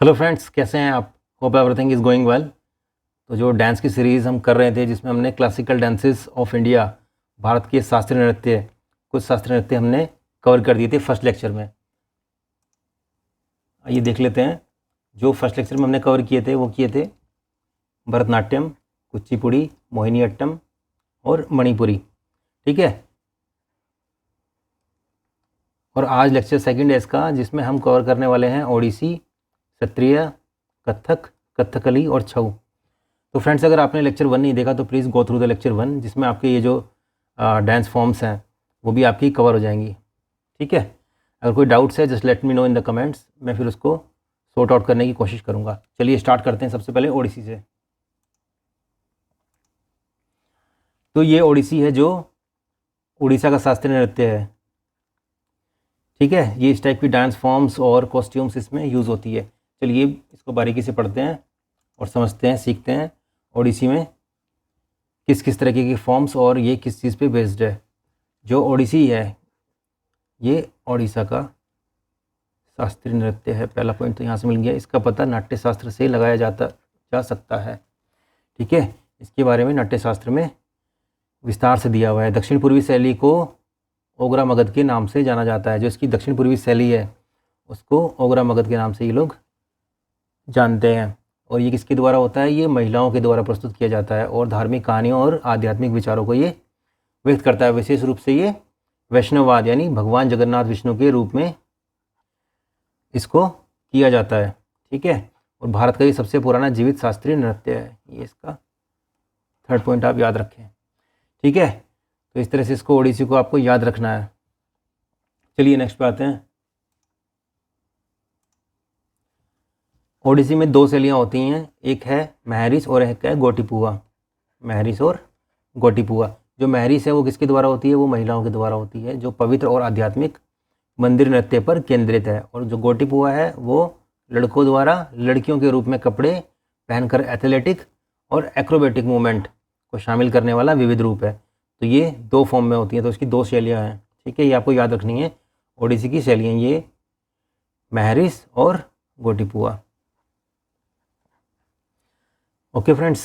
Hello friends, कैसे हैं आप? Hope everything is going well. तो जो डांस की सीरीज़ हम कर रहे थे, जिसमें हमने classical dances of India, Bharat के शास्त्रीय नृत्य, कुछ शास्त्रीय नृत्य हमने कवर कर दिए थे फर्स्ट लेक्चर में। आइए देख लेते हैं। जो फर्स्ट लेक्चर में हमने कवर किए थे वो किए थे भरतनाट्यम, कुचिपुड़ी, मोहिनीअट्टम और मणिपुरी। ठीक है। और आज लेक्चर सेकंड है इसका, जिसमें हम कवर करने वाले हैं ओडिसी, सत्रिय, कथक, कथकली और छऊ। तो फ्रेंड्स, अगर आपने लेक्चर 1 नहीं देखा तो please go through the lecture 1, जिसमें आपके ये जो डांस फॉर्म्स हैं वो भी आपकी कवर हो जाएंगी। ठीक है। अगर कोई डाउट्स है just let me know in the comments, मैं फिर उसको सॉर्ट आउट करने की कोशिश करूँगा। चलिए स्टार्ट करते हैं सबसे पहले ओडिसी से। तो ये ओडिसी है जो उड़ीसा का शास्त्रीय नृत्य है। ठीक है। ये इस टाइप की डांस फॉर्म्स और कॉस्ट्यूम्स इसमें यूज़ होती है। चलिए इसको बारीकी से पढ़ते हैं और समझते हैं, सीखते हैं ओडिसी में किस किस तरीके की फॉर्म्स और ये किस चीज़ पे बेस्ड है। जो ओडिसी है ये ओडिशा का शास्त्रीय नृत्य है। पहला पॉइंट तो यहाँ से मिल गया। इसका पता नाट्य शास्त्र से लगाया जा सकता है। ठीक है। इसके बारे में नाट्य शास्त्र में विस्तार से दिया हुआ है। दक्षिण पूर्वी शैली को ओगरा मगध के नाम से जाना जाता है। जो इसकी दक्षिण पूर्वी शैली है उसको ओगरा मगध के नाम से ये लोग जानते हैं। और ये किसके द्वारा होता है? ये महिलाओं के द्वारा प्रस्तुत किया जाता है और धार्मिक कहानियों और आध्यात्मिक विचारों को ये व्यक्त करता है। विशेष रूप से ये वैष्णववाद यानी भगवान जगन्नाथ विष्णु के रूप में इसको किया जाता है। ठीक है। और भारत का ये सबसे पुराना जीवित शास्त्रीय नृत्य है। ये इसका थर्ड पॉइंट आप याद रखें। ठीक है। तो इस तरह से इसको ओडिसी को आपको याद रखना है। चलिए नेक्स्ट पे आते हैं। ओडिसी में दो शैलियाँ होती हैं, एक है महरिश और एक है गोटिपुआ। महरिश और गोटिपुआ। जो महरिश है वो किसके द्वारा होती है? वो महिलाओं के द्वारा होती है, जो पवित्र और आध्यात्मिक मंदिर नृत्य पर केंद्रित है। और जो गोटिपुआ है वो लड़कों द्वारा लड़कियों के रूप में कपड़े पहनकर एथलेटिक और एक्रोबेटिक मूवमेंट को शामिल करने वाला विविध रूप है। तो ये दो फॉर्म में होती हैं, तो इसकी दो शैलियाँ हैं। ठीक है। ये आपको याद रखनी है। ओडिसी की शैलियाँ ये महरिश और गोटिपुआ। Okay friends.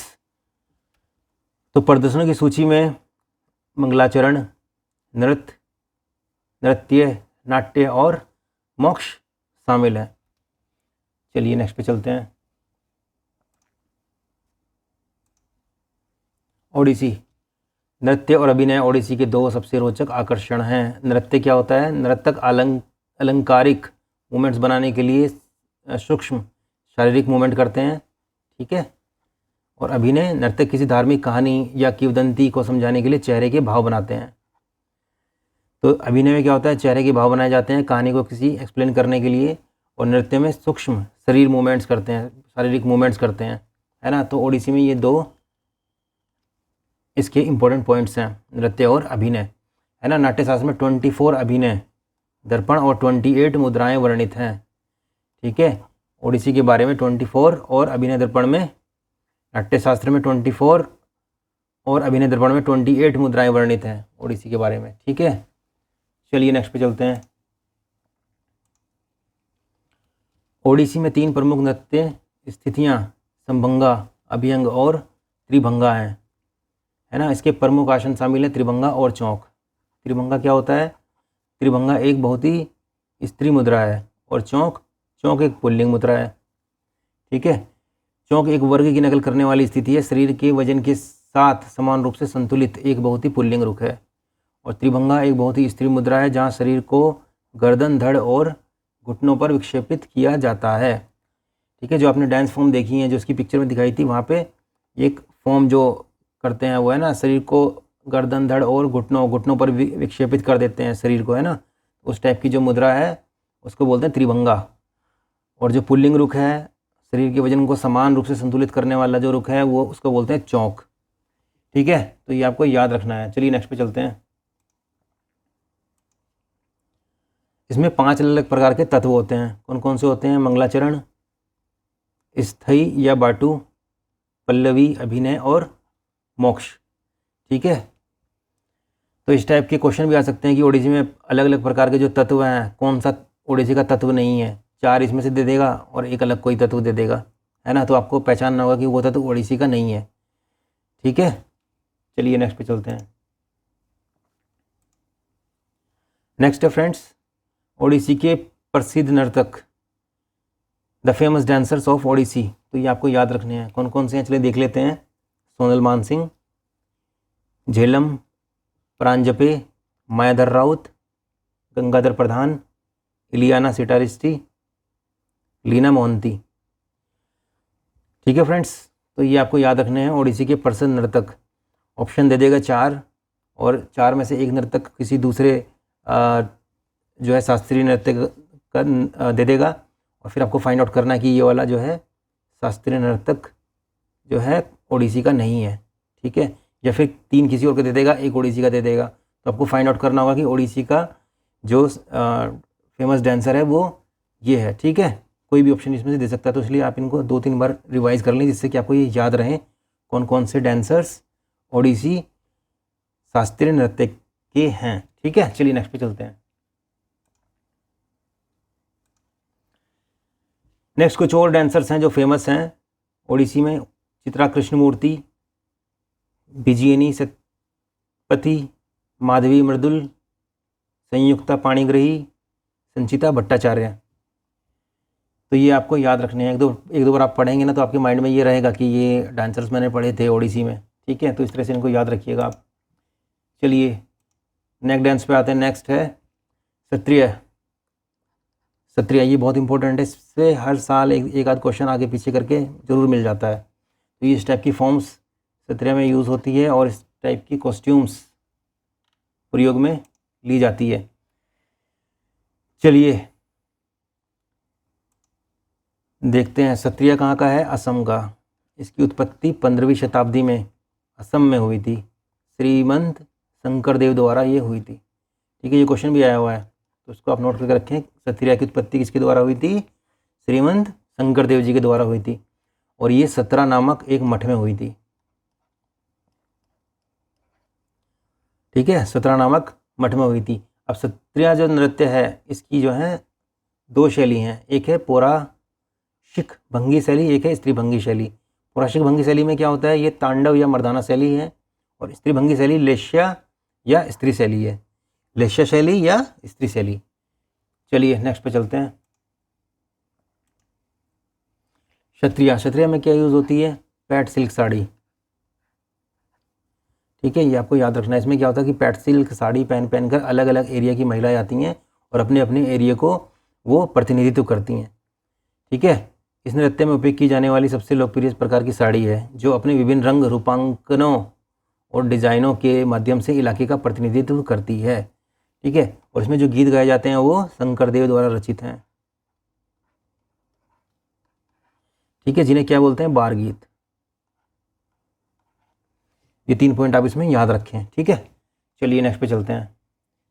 तो प्रदर्शनों की सूची में मंगलाचरण, नृत्य, नाट्य और मोक्ष शामिल है। चलिए नेक्स्ट पे चलते हैं। ओडिसी नृत्य और अभिनय ओडिसी के दो सबसे रोचक आकर्षण हैं। नृत्य क्या होता है? नर्तक अलंकारिक मूवमेंट्स बनाने के लिए सूक्ष्म शारीरिक मूवमेंट करते हैं। ठीक है। और अभिनय, नर्तक किसी धार्मिक कहानी या किंवदंती को समझाने के लिए चेहरे के भाव बनाते हैं। तो अभिनय में क्या होता है? चेहरे के भाव बनाए जाते हैं कहानी को किसी एक्सप्लेन करने के लिए। और नृत्य में सूक्ष्म शरीर मूवमेंट्स करते हैं, शारीरिक मूवमेंट्स करते हैं, है ना। तो ओडिसी में ये दो इसके इंपॉर्टेंट पॉइंट्स हैं, नृत्य और अभिनय, है ना। नाट्यशास्त्र में 24 अभिनय दर्पण और 28 मुद्राएं वर्णित हैं। ठीक है। ओडिसी के बारे में 24 और अभिनय दर्पण में, नाट्यशास्त्र में 24 और अभिनय दर्पण में 28 मुद्राएं वर्णित हैं ओडिसी के बारे में। ठीक है। चलिए नेक्स्ट पे चलते हैं। ओडिसी में 3 प्रमुख नृत्य स्थितियाँ संभंगा, अभियंग और त्रिभंगा हैं, है ना। इसके प्रमुख आसन शामिल हैं त्रिभंगा और चौक। त्रिभंगा क्या होता है? त्रिभंगा एक बहुत ही स्त्री मुद्रा है और चौक एक पुल्लिंग मुद्रा है। ठीक है। चौक एक वर्ग की नकल करने वाली स्थिति है, शरीर के वजन के साथ समान रूप से संतुलित एक बहुत ही पुल्लिंग रुख है। और त्रिभंगा एक बहुत ही स्त्री मुद्रा है जहाँ शरीर को गर्दन, धड़ और घुटनों पर विक्षेपित किया जाता है। ठीक है। जो आपने डांस फॉर्म देखी है, जो उसकी पिक्चर में दिखाई थी, वहाँ पे एक फॉर्म जो करते हैं वो है ना, शरीर को गर्दन, धड़ और घुटनों पर विक्षेपित कर देते हैं शरीर को, है ना। उस टाइप की जो मुद्रा है उसको बोलते हैं त्रिभंगा। और जो पुल्लिंग रुख है, शरीर के वजन को समान रूप से संतुलित करने वाला जो रुख है, वो उसको बोलते हैं चौक। ठीक है। तो ये आपको याद रखना है। चलिए नेक्स्ट पे चलते हैं। इसमें 5 अलग अलग प्रकार के तत्व होते हैं। कौन कौन से होते हैं? मंगलाचरण, स्थायी या बाटू, पल्लवी, अभिनय और मोक्ष। ठीक है। तो इस टाइप के क्वेश्चन भी आ सकते हैं कि ओडिसी में अलग अलग प्रकार के जो तत्व हैं, कौन सा ओडिसी का तत्व नहीं है। 4 इसमें से दे देगा और एक अलग कोई तत्व दे देगा, है ना। तो आपको पहचानना होगा कि वो तत्व ओडिसी का नहीं है, ठीक है। चलिए नेक्स्ट पे चलते हैं। नेक्स्ट है फ्रेंड्स, ओडिसी के प्रसिद्ध नर्तक, the famous dancers of Odissi. तो ये आपको याद रखने हैं, कौन कौन से हैं, चलिए देख लेते हैं। सोनल मानसिंह, झेलम, प्रांजपे, मायाधर राउत, गंगाधर प्रधान, इलियाना सिटारिस्टी, लीना मोहंती। ठीक है फ्रेंड्स, तो ये आपको याद रखने हैं ओडिसी के प्रसिद्ध नर्तक। ऑप्शन दे देगा 4 और 4 में से एक नर्तक किसी दूसरे जो है शास्त्रीय नृत्य का दे देगा, और फिर आपको फाइंड आउट करना है कि ये वाला जो है शास्त्रीय नर्तक जो है ओडिसी का नहीं है, ठीक है। या फिर 3 किसी और को दे देगा, एक ओडिसी का दे देगा। तो आपको फाइंड आउट करना होगा कि ओडिसी का जो फेमस डांसर है वो ये है, ठीक है। कोई भी ऑप्शन इसमें से दे सकता है, तो इसलिए आप इनको 2-3 बार रिवाइज कर लें, जिससे कि आपको ये याद रहे कौन कौन से डांसर्स ओडिसी शास्त्रीय नृत्य के हैं, ठीक है। चलिए नेक्स्ट पे चलते हैं। नेक्स्ट कुछ और डांसर्स हैं जो फेमस हैं ओडिसी में। चित्रा कृष्णमूर्ति, विजयनी सतपथी, माधवी मृदुल, संयुक्ता पाणिग्रही, संचिता भट्टाचार्य। तो ये आपको याद रखने हैं, एक दो बार आप पढ़ेंगे ना तो आपके माइंड में ये रहेगा कि ये डांसर्स मैंने पढ़े थे ओडिसी में, ठीक है। तो इस तरह से इनको याद रखिएगा आप। चलिए नेक्स्ट डांस पे आते हैं। नेक्स्ट है सत्रिया। सत्रिया ये बहुत इंपॉर्टेंट है, इससे हर साल एक आध क्वेश्चन आगे पीछे करके ज़रूर मिल जाता है। तो ये इस टाइप की फॉर्म्स सत्रिया में यूज़ होती है और इस टाइप की कॉस्ट्यूम्स प्रयोग में ली जाती है। चलिए देखते हैं सत्रिया कहाँ का है, असम का। इसकी उत्पत्ति 15वीं शताब्दी में असम में हुई थी, श्रीमंत शंकरदेव द्वारा ये हुई थी, ठीक है। ये क्वेश्चन भी आया हुआ है तो उसको आप नोट करके रखें। सत्रिया की उत्पत्ति किसके द्वारा हुई थी, श्रीमंत शंकरदेव जी के द्वारा हुई थी, और ये सत्रा नामक एक मठ में हुई थी, ठीक है। सत्रा नामक मठ में हुई थी। अब सत्रिया जो नृत्य है इसकी जो है 2 शैली हैं, एक है पौराशिक भंगी शैली, एक है स्त्री भंगी शैली। पौराशिक भंगी शैली में क्या होता है, ये तांडव या मर्दाना शैली है, और स्त्री भंगी शैली लेश्या या स्त्री शैली है, लेश्या शैली या स्त्री शैली। चलिए नेक्स्ट पे चलते हैं। क्षत्रिया। क्षत्रिया में क्या यूज़ होती है, पैट सिल्क साड़ी, ठीक है। ये आपको याद रखना है। इसमें क्या होता है कि पैट सिल्क साड़ी पहन कर अलग अलग एरिया की महिलाएं आती हैं और अपने अपने एरिया को वो प्रतिनिधित्व करती हैं, ठीक है। इस नृत्य में उपयोग की जाने वाली सबसे लोकप्रिय प्रकार की साड़ी है, जो अपने विभिन्न रंग रूपांकनों और डिजाइनों के माध्यम से इलाके का प्रतिनिधित्व करती है, ठीक है। और इसमें जो गीत गाए जाते हैं वो शंकरदेव द्वारा रचित हैं, ठीक है, जिन्हें क्या बोलते हैं, बार गीत। ये 3 पॉइंट आप इसमें याद रखें, ठीक है। चलिए नेक्स्ट पे चलते हैं।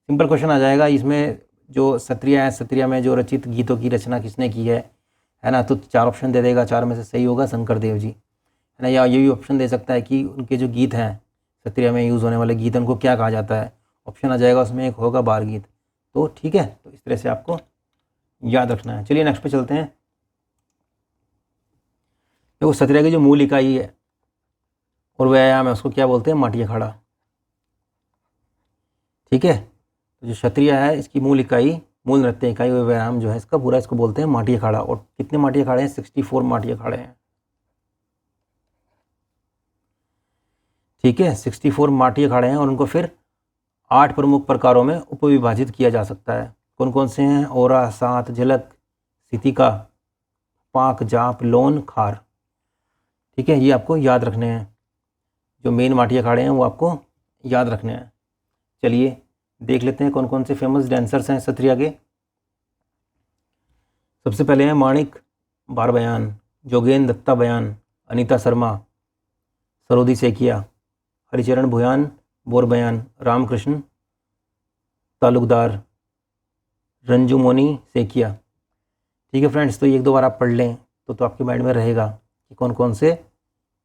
सिंपल क्वेश्चन आ जाएगा इसमें। जो सत्रिया है, सत्रिया में जो रचित गीतों की रचना किसने की है ना। तो 4 ऑप्शन दे देगा, 4 में से सही होगा शंकरदेव जी, है ना। या ये भी ऑप्शन दे सकता है कि उनके जो गीत हैं सत्रिया में यूज़ होने वाले गीत, उनको क्या कहा जाता है। ऑप्शन आ जाएगा उसमें, एक होगा बार गीत, तो ठीक है। तो इस तरह से आपको याद रखना है। चलिए नेक्स्ट पे चलते हैं। देखो सत्रिया की जो मूल इकाई है और व्यायाम है उसको क्या बोलते हैं, माटी अखाड़ा, ठीक है। तो जो क्षत्रिय है इसकी मूल इकाई, मूल नृत्य इकाई और व्यायाम जो है इसका पूरा, इसको बोलते हैं माटी अखाड़ा। और कितने माटी अखाड़े हैं, 64 माटी अखाड़े हैं, ठीक है। 64 माटी अखाड़े हैं और उनको फिर 8 प्रमुख प्रकारों में उपविभाजित किया जा सकता है। कौन कौन से हैं, ओरा, सात, झलक, सितिका, पाक, जाप, लोन, खार, ठीक है। ये आपको याद रखने हैं, जो मेन माटी अखाड़े हैं वो आपको याद रखने हैं। चलिए देख लेते हैं कौन कौन से फेमस डांसर्स हैं सत्रिया के। सबसे पहले हैं माणिक बार बयान, जोगेंद्र दत्ता बयान, अनीता शर्मा, सरोदी सेकिया, हरिचरण भुयान बोर बयान, रामकृष्ण तालुकदार, रंजू मोनी सेकिया, ठीक है फ्रेंड्स। तो ये 1-2 बार आप पढ़ लें तो आपके माइंड में रहेगा कि कौन कौन से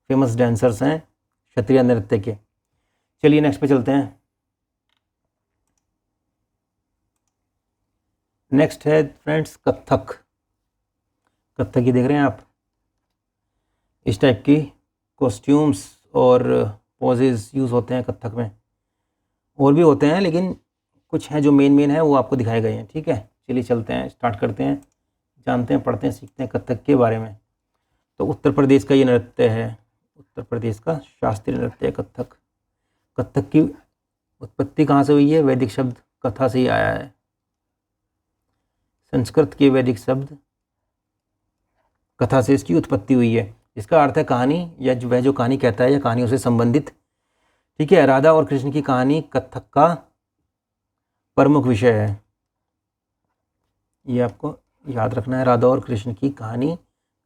फेमस डांसर्स हैं क्षत्रिय नृत्य के। चलिए नेक्स्ट पे चलते हैं। नेक्स्ट है फ्रेंड्स कथक। कथक की देख रहे हैं आप, इस टाइप की कॉस्ट्यूम्स और पोजेज यूज़ होते हैं कथक में। और भी होते हैं लेकिन कुछ हैं जो मेन है वो आपको दिखाए गए हैं। ठीक है, चलिए चलते हैं, स्टार्ट करते हैं, जानते हैं, पढ़ते हैं, सीखते हैं कथक के बारे में। तो उत्तर प्रदेश का ये नृत्य है, उत्तर प्रदेश का शास्त्रीय नृत्य है कथक। कथक की उत्पत्ति कहाँ से हुई है? वैदिक शब्द कथा से ही आया है। संस्कृत के वैदिक शब्द कथा से इसकी उत्पत्ति हुई है। इसका अर्थ है कहानी, या वह जो कहानी कहता है या कहानियों से संबंधित। ठीक है, राधा और कृष्ण की कहानी कथक का प्रमुख विषय है, ये आपको याद रखना है। राधा और कृष्ण की कहानी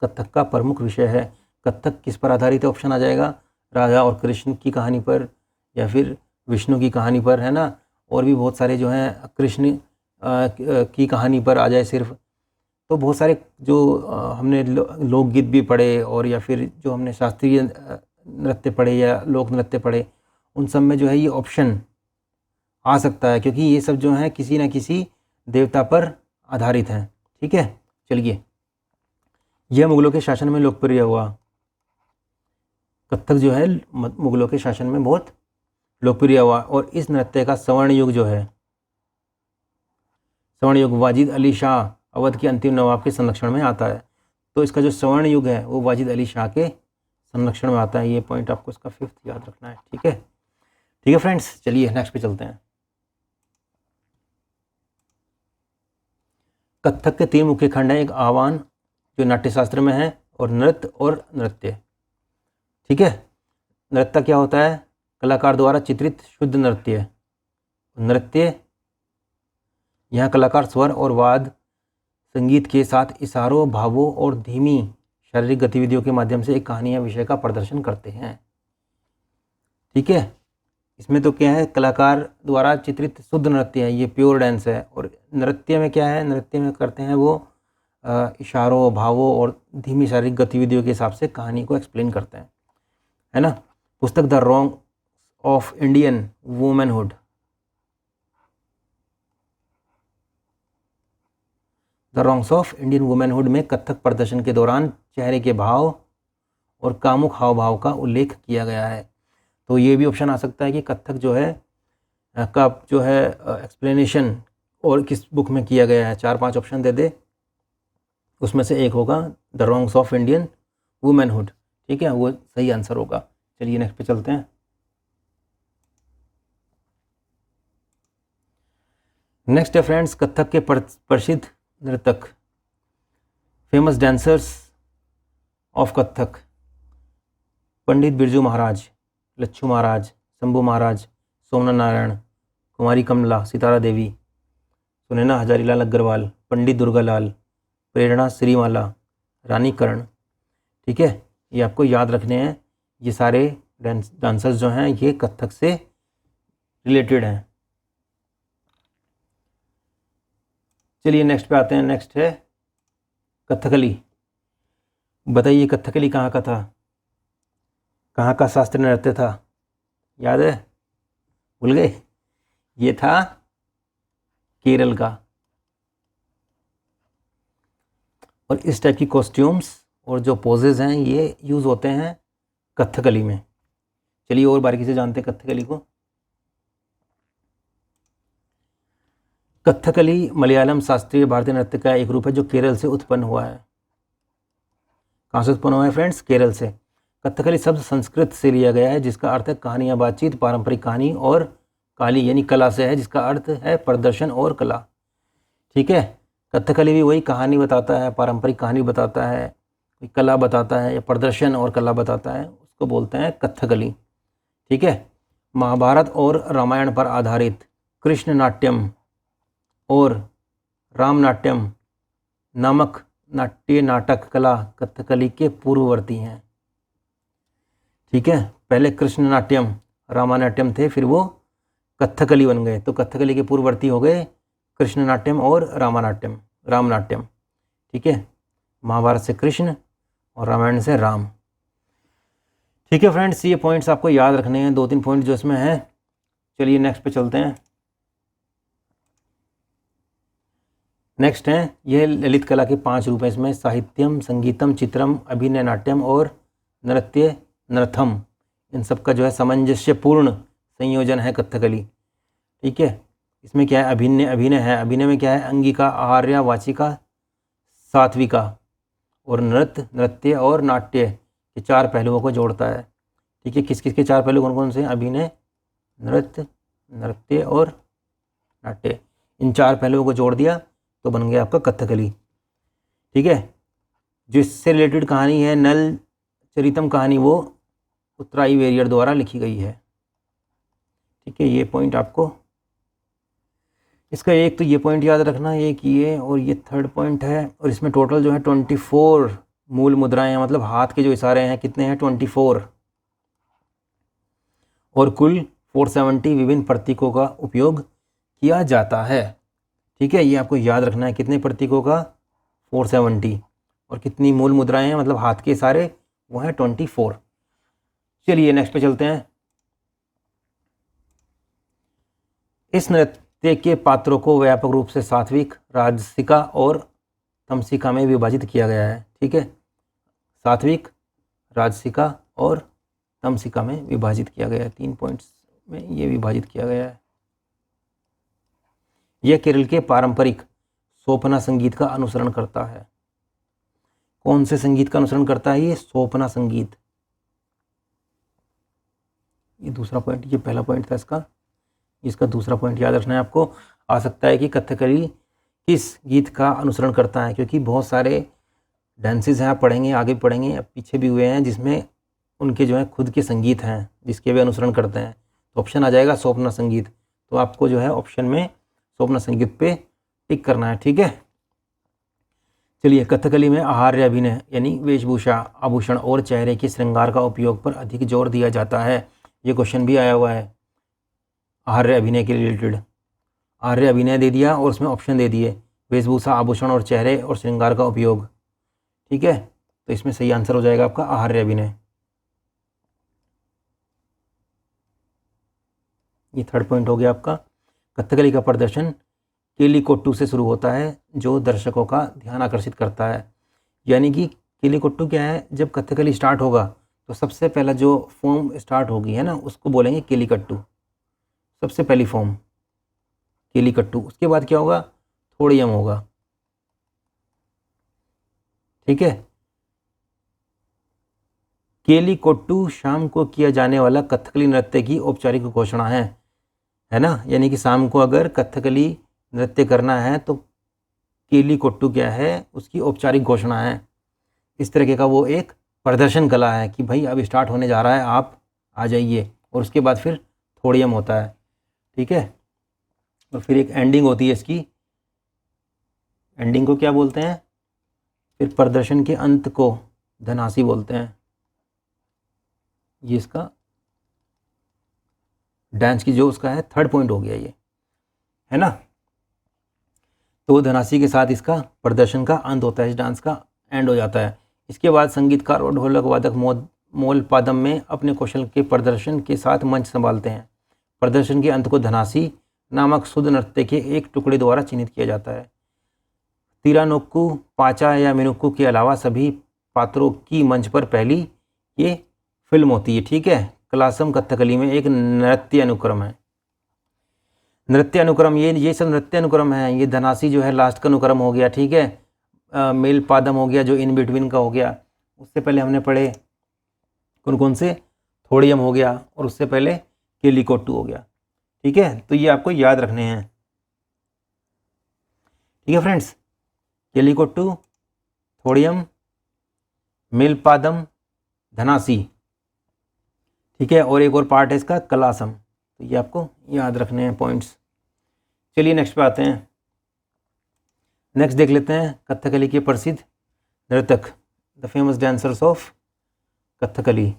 कथक का प्रमुख विषय है। कथक किस पर आधारित है? ऑप्शन आ जाएगा, राधा और कृष्ण की कहानी पर, या फिर विष्णु की कहानी पर, है ना। और भी बहुत सारे जो हैं, कृष्ण की कहानी पर आ जाए सिर्फ, तो बहुत सारे जो हमने लोकगीत भी पढ़े, और या फिर जो हमने शास्त्रीय नृत्य पढ़े या लोक नृत्य पढ़े, उन सब में जो है ये ऑप्शन आ सकता है, क्योंकि ये सब जो हैं किसी न किसी देवता पर आधारित हैं। ठीक है, चलिए, यह मुगलों के शासन में लोकप्रिय हुआ। कथक जो है मुगलों के शासन में बहुत लोकप्रिय हुआ, और इस नृत्य का स्वर्ण युग जो है, स्वर्ण युग वाजिद अली शाह अवध के अंतिम नवाब के संरक्षण में आता है। तो इसका जो स्वर्ण युग है वो वाजिद अली शाह के संरक्षण में आता है। ये पॉइंट आपको इसका 5th याद रखना है। ठीक है, ठीक है फ्रेंड्स, चलिए नेक्स्ट पे चलते हैं। कथक के 3 मुख्य खंड हैं, एक आह्वान जो नाट्यशास्त्र में है, और नृत्य और नृत्य। ठीक है, नृत्य क्या होता है? कलाकार द्वारा चित्रित शुद्ध नृत्य। नृत्य, यहाँ कलाकार स्वर और वाद संगीत के साथ इशारों, भावों और धीमी शारीरिक गतिविधियों के माध्यम से एक कहानी या विषय का प्रदर्शन करते हैं। ठीक है, इसमें तो क्या है, कलाकार द्वारा चित्रित शुद्ध नृत्य है, ये प्योर डांस है। और नृत्य में क्या है? नृत्य में करते हैं वो इशारों, भावों और धीमी शारीरिक गतिविधियों के हिसाब से कहानी को एक्सप्लेन करते हैं, है ना। पुस्तक the wrong of Indian womanhood, the wrongs of Indian womanhood में कथक प्रदर्शन के दौरान चेहरे के भाव और कामुक हाव भाव का उल्लेख किया गया है। तो ये भी ऑप्शन आ सकता है कि कथक जो है का जो है एक्सप्लेनेशन और किस बुक में किया गया है। 4-5 ऑप्शन दे दे, उसमें से एक होगा the wrongs of Indian womanhood. ठीक है, वो सही आंसर होगा। चलिए नेक्स्ट पे चलते हैं। नेक्स्ट है फ्रेंड्स, कथक के प्रसिद्ध नर्तक, famous dancers of Kathak, Pandit Birju Maharaj, Lachhu महाराज, शंभू महाराज, सोमनाथ नारायण, कुमारी कमला, सितारा देवी, सुनैना हजारीलाल अग्रवाल, पंडित दुर्गालाल, प्रेरणा श्रीमाला, रानी कर्ण। ठीक है, ये आपको याद रखने हैं। ये सारे डांसर्स जो हैं ये कथक से रिलेटेड हैं। चलिए नेक्स्ट पे आते हैं। नेक्स्ट है कथकली। बताइए कथकली कहाँ का था, कहाँ का शास्त्रीय नृत्य था? याद है? भूल गए? ये था केरल का। और इस टाइप की कॉस्ट्यूम्स और जो पोजेज हैं ये यूज़ होते हैं कथकली में। चलिए और बारीकी से जानते हैं कथकली को। कथकली मलयालम शास्त्रीय भारतीय नृत्य का एक रूप है जो केरल से उत्पन्न हुआ है। कहाँ से उत्पन्न हुआ है फ्रेंड्स? केरल से। कथकली शब्द संस्कृत से लिया गया है जिसका अर्थ है कहानी या बातचीत, पारंपरिक कहानी, और काली यानी कला से है जिसका अर्थ है प्रदर्शन और कला। ठीक है, कथकली भी वही कहानी बताता है, पारंपरिक कहानी बताता है, कोई कला बताता है या प्रदर्शन और कला बताता है, उसको बोलते हैं कथकली। ठीक है, महाभारत और रामायण पर आधारित कृष्ण नाट्यम और राम नाट्यम नामक नाट्य नाटक कला कथकली के पूर्ववर्ती हैं। ठीक है, पहले कृष्ण नाट्यम रामानाट्यम थे, फिर वो कथकली बन गए। तो कथकली के पूर्ववर्ती हो गए कृष्ण नाट्यम और रामानाट्यम, राम नाट्यम। ठीक है, महाभारत से कृष्ण और रामायण से राम। ठीक है फ्रेंड्स, ये पॉइंट्स आपको याद रखने हैं, 2-3 पॉइंट जो इसमें हैं। चलिए नेक्स्ट पे चलते हैं। नेक्स्ट हैं यह ललित कला के 5 रूप हैं। इसमें साहित्यम, संगीतम, चित्रम, अभिनय, नाट्यम और नृत्य नृथम, इन सब का जो है सामंजस्यपूर्ण संयोजन है कथकली। ठीक है, इसमें क्या है, अभिनय है। अभिनय में क्या है, अंगिका, आहार्या, वाचिका, सात्विका, और नृत्य और नाट्य, ये 4 पहलुओं को जोड़ता है। ठीक है, किस किस के 4 पहलू कौन कौन से हैं, अभिनय, नृत्य और नाट्य, इन 4 पहलुओं को जोड़ दिया तो बन गया आपका कथकली। ठीक है, जो इससे रिलेटेड कहानी है नल चरितम कहानी, वो उत्तराई वेरियर द्वारा लिखी गई है। ठीक है, ये पॉइंट आपको, इसका एक तो ये पॉइंट याद रखना, एक ये और ये थर्ड पॉइंट है। और इसमें टोटल जो है 24 मूल मुद्राएं हैं, मतलब हाथ के जो इशारे हैं कितने हैं, 24, और कुल 470 विभिन्न प्रतीकों का उपयोग किया जाता है। ठीक है, ये आपको याद रखना है, कितने प्रतीकों का, 470, और कितनी मूल मुद्राएं हैं, मतलब हाथ के इशारे, वो हैं 24। चलिए नेक्स्ट पे चलते हैं। इस नृत्य के पात्रों को व्यापक रूप से सात्विक, राजसिका और तमसिका में विभाजित किया गया है। ठीक है, सात्विक, राजसिका और तमसिका में विभाजित किया गया है, 3 पॉइंट्स में ये विभाजित किया गया है। यह केरल के पारंपरिक सोपना संगीत का अनुसरण करता है। कौन से संगीत का अनुसरण करता है, ये सोपना संगीत। ये दूसरा पॉइंट, ये पहला पॉइंट था इसका दूसरा पॉइंट याद रखना है आपको। आ सकता है कि कथकली किस गीत का अनुसरण करता है, क्योंकि बहुत सारे डांसेस हैं, आप पढ़ेंगे, आगे पढ़ेंगे, अब पीछे भी हुए हैं, जिसमें उनके जो है खुद के संगीत हैं जिसके वे अनुसरण करते हैं। तो ऑप्शन आ जाएगा सोपना संगीत, तो आपको जो है ऑप्शन में सोपना संगीत पे टिक करना है। ठीक है, चलिए, कथकली में आहार्य अभिनय यानी वेशभूषा, आभूषण और चेहरे के श्रृंगार का उपयोग पर अधिक जोर दिया जाता है। ये क्वेश्चन भी आया हुआ है आहार्य अभिनय के रिलेटेड। आहार्य अभिनय दे दिया और उसमें ऑप्शन दे दिए, वेशभूषा, आभूषण और चेहरे और श्रृंगार का उपयोग। ठीक है, तो इसमें सही आंसर हो जाएगा आपका आहार्य अभिनय। ये थर्ड पॉइंट हो गया आपका। कथकली का प्रदर्शन केलीकोट्टू से शुरू होता है, जो दर्शकों का ध्यान आकर्षित करता है। यानी कि केलीकोट्टू क्या है, जब कथकली स्टार्ट होगा तो सबसे पहला जो फॉर्म स्टार्ट होगी है ना, उसको बोलेंगे केलीकट्टू, सबसे पहली फॉर्म केलीकट्टू। उसके बाद क्या होगा, थोड़ियम होगा। ठीक है, केलीकोट्टू शाम को किया जाने वाला कथकली नृत्य की औपचारिक घोषणा है ना। यानी कि शाम को अगर कथकली नृत्य करना है तो केलीकोट्टू क्या है, उसकी औपचारिक घोषणा है। इस तरीके का वो एक प्रदर्शन कला है कि भाई अब स्टार्ट होने जा रहा है, आप आ जाइए। और उसके बाद फिर थोड़ियम होता है। ठीक है, और फिर एक एंडिंग होती है इसकी। एंडिंग को क्या बोलते हैं, फिर प्रदर्शन के अंत को धनासी बोलते हैं। ये इसका डांस की जो उसका है थर्ड पॉइंट हो गया ये, है ना। तो धनासी के साथ इसका प्रदर्शन का अंत होता है, इस डांस का एंड हो जाता है। इसके बाद संगीतकार और ढोलक वादक मोलपादम में अपने कौशल के प्रदर्शन के साथ मंच संभालते हैं। प्रदर्शन के अंत को धनासी नामक शुद्ध नृत्य के एक टुकड़े द्वारा चिन्हित किया जाता है। तिरानोक्कू, पाचा या मिनुक्कू के अलावा सभी पात्रों की मंच पर पहली ये फिल्म होती है। ठीक है, कलासम कथकली में एक नृत्य अनुक्रम है। नृत्य अनुक्रम, ये सब नृत्य अनुक्रम है। ये धनासी जो है लास्ट का अनुक्रम हो गया। ठीक है, मेलपादम हो गया जो इन बिटवीन का हो गया। उससे पहले हमने पढ़े कौन कौन से, थोड़ियम हो गया, और उससे पहले केलीकोट्टू हो गया। ठीक है, तो ये आपको याद रखने हैं। ठीक है फ्रेंड्स, केलीकोट्टू, थोड़ियम, मेलपादम, धनासी। ठीक है, और एक और पार्ट है इसका कलासम। तो ये आपको याद रखने हैं पॉइंट्स। चलिए नेक्स्ट पे आते हैं। नेक्स्ट देख लेते हैं कथकली के प्रसिद्ध नर्तक, the famous dancers of Kathakali.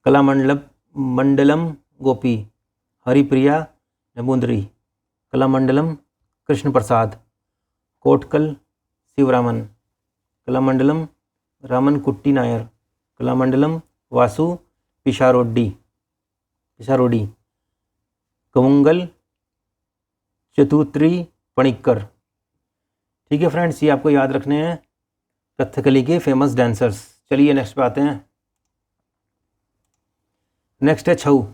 Kalamandalam Gopi, Haripriya Namboodiri, Kalamandalam Krishna Prasad, Kottakkal Sivaraman, Kalamandalam Raman Kutty Nair, Kalamandalam Vasu पिशारोडी, कवुंगल चतुत्री Panikkar, ठीक है फ्रेंड्स, ये आपको याद रखने हैं कथकली के फेमस डांसर्स। चलिए नेक्स्ट पे आते हैं। नेक्स्ट है छऊ।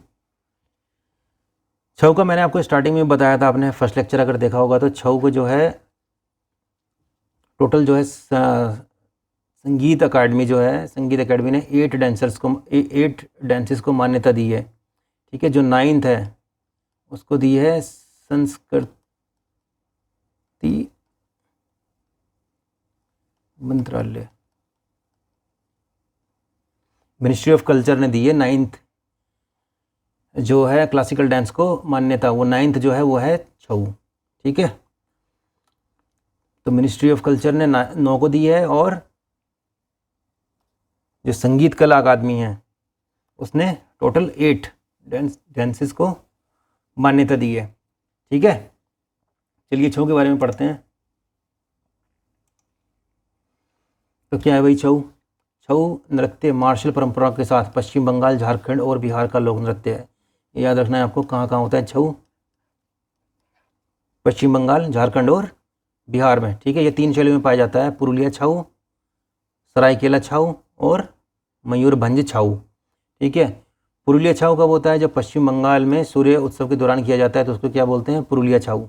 छऊ का मैंने आपको स्टार्टिंग में बताया था, आपने फर्स्ट लेक्चर अगर देखा होगा तो छऊ को जो है टोटल जो है संगीत अकादमी जो है, संगीत अकादमी ने 8 डांसेस को मान्यता दी है। ठीक है, जो 9th है उसको दी है संस्कृति मंत्रालय, मिनिस्ट्री ऑफ कल्चर ने दी है 9th जो है क्लासिकल डांस को मान्यता। वो 9th जो है वो है छऊ। ठीक है, तो मिनिस्ट्री ऑफ कल्चर ने 9 को दी है, और जो संगीत कला अकादमी है उसने टोटल 8 डांसेस को मान्यता दी है। ठीक है, चलिए छऊ के बारे में पढ़ते हैं। तो क्या है भाई छऊ? छऊ नृत्य मार्शल परंपरा के साथ पश्चिम बंगाल, झारखंड और बिहार का लोक नृत्य है। ये याद रखना है आपको, कहाँ कहाँ होता है छऊ? पश्चिम बंगाल, झारखंड और बिहार में। ठीक है, ये 3 शैलियों में पाया जाता है, पुरुलिया छऊ, सरायकेला छऊ और मयूरभंज छऊ। ठीक है, पुरुलिया छऊ कब होता है? जब पश्चिम बंगाल में सूर्य उत्सव के दौरान किया जाता है तो उसको क्या बोलते हैं? पुरुलिया छऊ।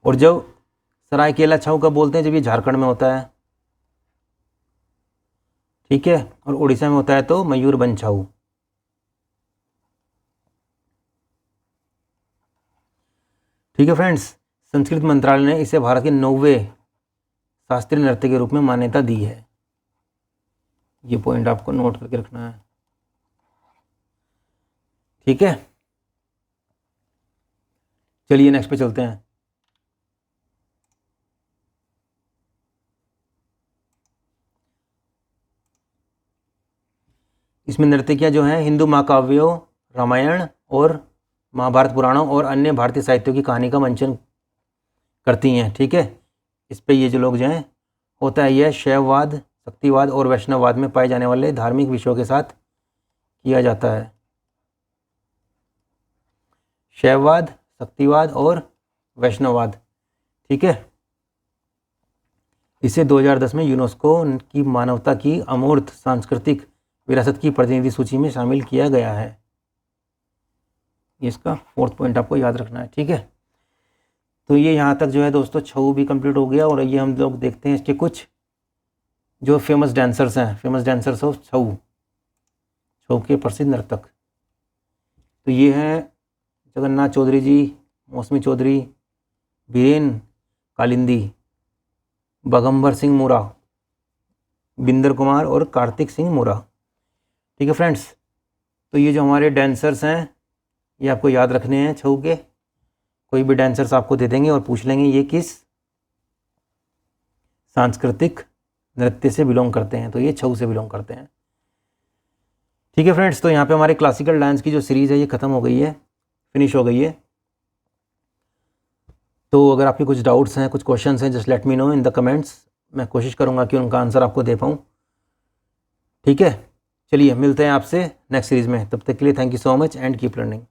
और जब सरायकेला छऊ कब बोलते हैं? जब ये झारखंड में होता है। ठीक है, और उड़ीसा में होता है तो मयूरभंज छऊ। ठीक है फ्रेंड्स, संस्कृति मंत्रालय ने इसे भारत के 9वें शास्त्रीय नृत्य के रूप में मान्यता दी है। ये पॉइंट आपको नोट करके रखना है। ठीक है, चलिए नेक्स्ट पे चलते हैं। इसमें नर्तकियां जो हैं हिंदू महाकाव्यों, रामायण और महाभारत पुराणों और अन्य भारतीय साहित्यों की कहानी का मंचन करती हैं। ठीक है, इस पे ये जो लोग जो हैं होता है, यह शैववाद, शक्तिवाद और वैष्णववाद में पाए जाने वाले धार्मिक विषयों के साथ किया जाता है। शैववाद, शक्तिवाद और वैष्णववाद। ठीक है, इसे 2010 में यूनेस्को की मानवता की अमूर्त सांस्कृतिक विरासत की प्रतिनिधि सूची में शामिल किया गया है। इसका 4th पॉइंट आपको याद रखना है। ठीक है, तो ये यहाँ तक जो है दोस्तों छऊ भी कंप्लीट हो गया, और ये हम लोग देखते हैं इसके कुछ जो फेमस डांसर्स हैं, फेमस डांसर्स ऑफ छऊ, छऊ के प्रसिद्ध नर्तक। तो ये हैं जगन्नाथ चौधरी जी, मौसमी चौधरी, बीरेन कालिंदी, बगंबर सिंह मोरा, बिंदर कुमार और कार्तिक सिंह मोरा। ठीक है फ्रेंड्स, तो ये जो हमारे डांसर्स हैं ये आपको याद रखने हैं छऊ के। कोई भी डांसर्स आपको दे देंगे और पूछ लेंगे ये किस सांस्कृतिक नृत्य से बिलोंग करते हैं, तो ये छऊ से बिलोंग करते हैं। ठीक है फ्रेंड्स, तो यहाँ पे हमारे क्लासिकल डांस की जो सीरीज़ है ये ख़त्म हो गई है, फिनिश हो गई है। तो अगर आपके कुछ डाउट्स हैं, कुछ क्वेश्चंस हैं, just let me know in the comments. मैं कोशिश करूँगा कि उनका आंसर आपको दे पाऊँ। ठीक है, चलिए मिलते हैं आपसे नेक्स्ट सीरीज़ में। तब तक के लिए thank you so much and keep learning.